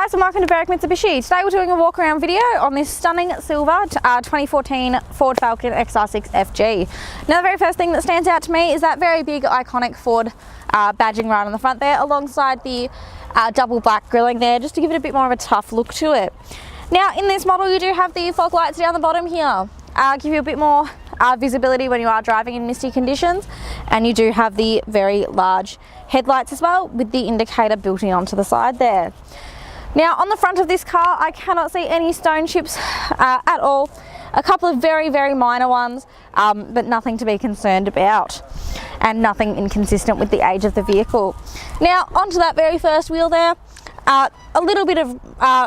guys, and welcome to Berwick Mitsubishi. Today we're doing a walk around video on this stunning silver 2014 Ford Falcon XR6 FG. Now the very first thing that stands out to me is that very big iconic Ford badging right on the front there, alongside the double black grilling there, just to give it a bit more of a tough look to it. Now in this model you do have the fog lights down the bottom here, give you a bit more visibility when you are driving in misty conditions, and you do have the very large headlights as well, with the indicator built in onto the side there. Now on the front of this car I cannot see any stone chips at all. A couple of very minor ones, but nothing to be concerned about, and nothing inconsistent with the age of the vehicle. Now onto that very first wheel there, a little bit of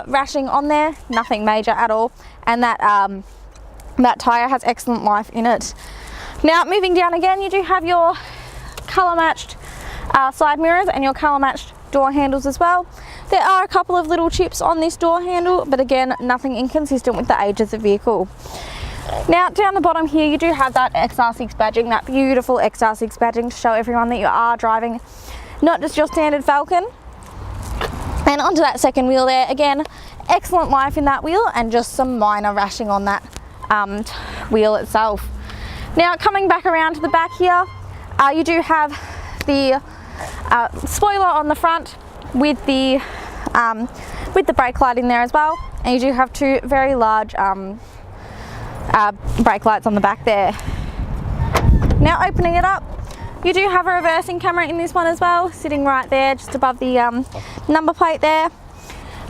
rashing on there, nothing major at all, and that tyre has excellent life in it. Now moving down again, you do have your colour matched side mirrors and your colour matched door handles as well. There are a couple of little chips on this door handle, but again nothing inconsistent with the age of the vehicle. Now down the bottom here you do have that XR6 badging, that beautiful XR6 badging, to show everyone that you are driving not just your standard Falcon. And onto that second wheel there, again excellent life in that wheel, and just some minor rashing on that wheel itself. Now coming back around to the back here, you do have the spoiler on the front with the brake light in there as well, and you do have two very large brake lights on the back there. Now opening it up, you do have a reversing camera in this one as well, sitting right there just above the number plate there.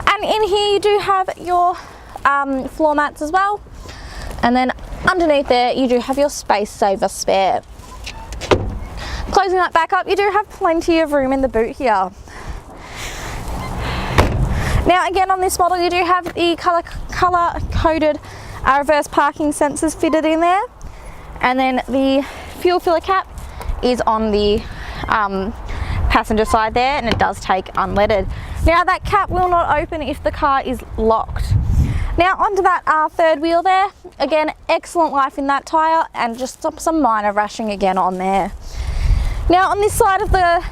And in here you do have your floor mats as well, and then underneath there you do have your space saver spare. Closing that back up, you do have plenty of room in the boot here. Now again on this model you do have the colour coded reverse parking sensors fitted in there, and then the fuel filler cap is on the passenger side there, and it does take unleaded. Now that cap will not open if the car is locked. Now onto that third wheel there, again excellent life in that tyre, and just some minor rashing again on there. Now on this side of the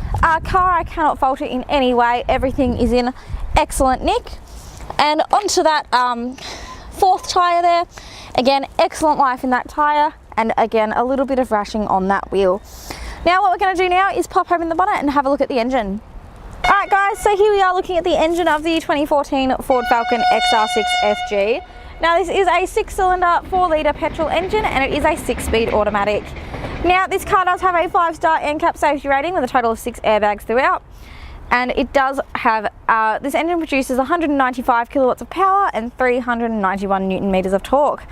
car I cannot fault it in any way, everything is in excellent nick. And onto that fourth tyre there, again excellent life in that tyre, and again a little bit of rashing on that wheel. Now what we're going to do now is pop open the bonnet and have a look at the engine. Alright guys, so here we are looking at the engine of the 2014 Ford Falcon XR6 FG. Now this is a 6-cylinder 4-litre petrol engine, and it is a 6-speed automatic. Now this car does have a 5-star NCAP safety rating with a total of 6 airbags throughout, and it does have, this engine produces 195 kilowatts of power and 391 newton meters of torque.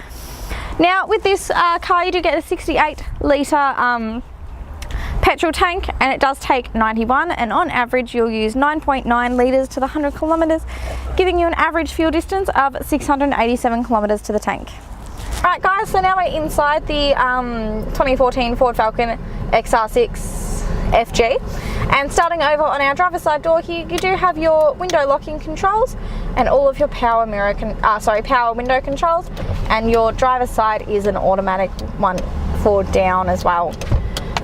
Now with this car you do get a 68-litre petrol tank, and it does take 91, and on average you'll use 9.9 litres to the 100 kilometres, giving you an average fuel distance of 687 kilometres to the tank. Alright guys, so now we're inside the 2014 Ford Falcon XR6 FG, and starting over on our driver's side door here you do have your window locking controls and all of your power window controls, and your driver's side is an automatic one for down as well.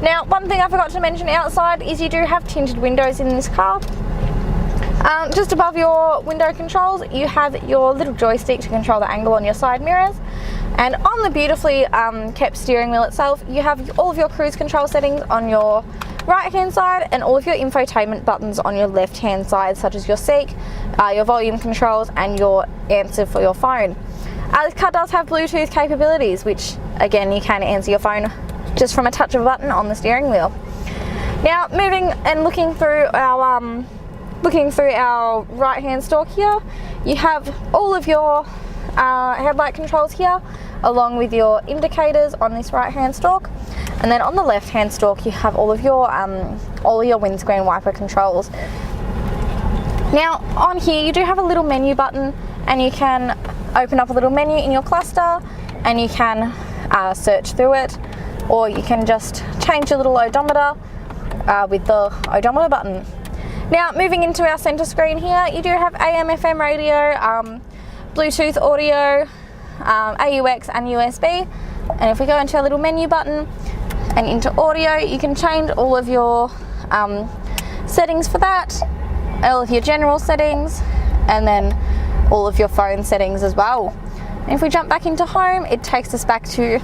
Now one thing I forgot to mention outside is you do have tinted windows in this car. Just above your window controls you have your little joystick to control the angle on your side mirrors, and on the beautifully kept steering wheel itself you have all of your cruise control settings on your right hand side, and all of your infotainment buttons on your left hand side, such as your seek, your volume controls, and your answer for your phone. This car does have Bluetooth capabilities, which again you can answer your phone just from a touch of a button on the steering wheel. Now moving and looking through our right hand stalk here, you have all of your headlight controls here, along with your indicators on this right hand stalk, and then on the left hand stalk you have all of your windscreen wiper controls. Now on here you do have a little menu button, and you can open up a little menu in your cluster, and you can search through it, or you can just change your little odometer with the odometer button. Now moving into our center screen here, you do have AM, FM radio, Bluetooth audio, AUX and USB, and if we go into our little menu button and into audio you can change all of your settings for that, all of your general settings, and then all of your phone settings as well. And if we jump back into home, it takes us back to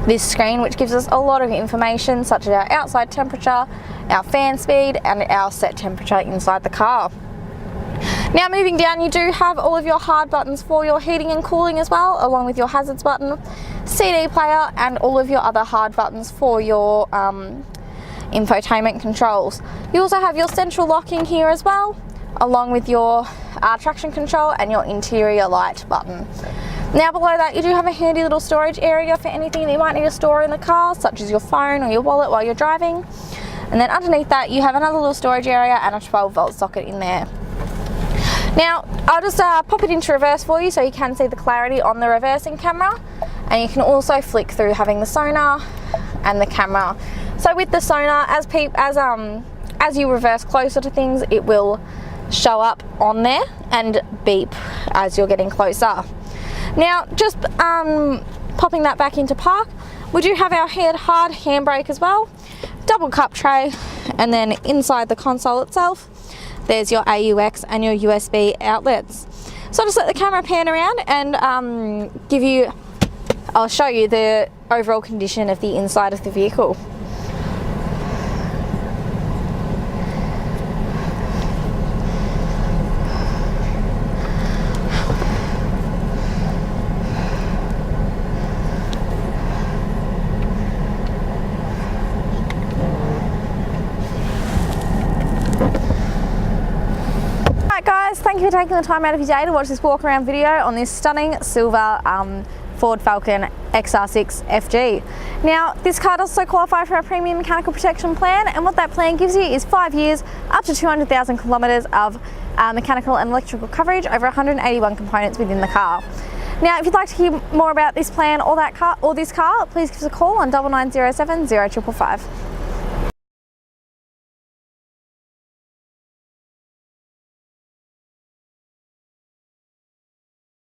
this screen, which gives us a lot of information such as our outside temperature, our fan speed, and our set temperature inside the car. Now moving down, you do have all of your hard buttons for your heating and cooling as well, along with your hazards button, CD player, and all of your other hard buttons for your infotainment controls. You also have your central locking here as well, along with your traction control and your interior light button. Now below that, you do have a handy little storage area for anything that you might need to store in the car, such as your phone or your wallet while you're driving. And then underneath that, you have another little storage area and a 12-volt socket in there. Now, I'll just pop it into reverse for you so you can see the clarity on the reversing camera. And you can also flick through having the sonar and the camera. So with the sonar, as you reverse closer to things, it will show up on there and beep as you're getting closer. Now, just popping that back into park, we do have our hard handbrake as well, double cup tray, and then inside the console itself, there's your AUX and your USB outlets. So I'll just let the camera pan around and I'll show you the overall condition of the inside of the vehicle. Guys, thank you for taking the time out of your day to watch this walk around video on this stunning silver Ford Falcon XR6 FG. Now, this car does also qualify for a premium mechanical protection plan, and what that plan gives you is 5 years, up to 200,000 kilometres of mechanical and electrical coverage over 181 components within the car. Now, if you'd like to hear more about this plan or this car, please give us a call on 9907 0555.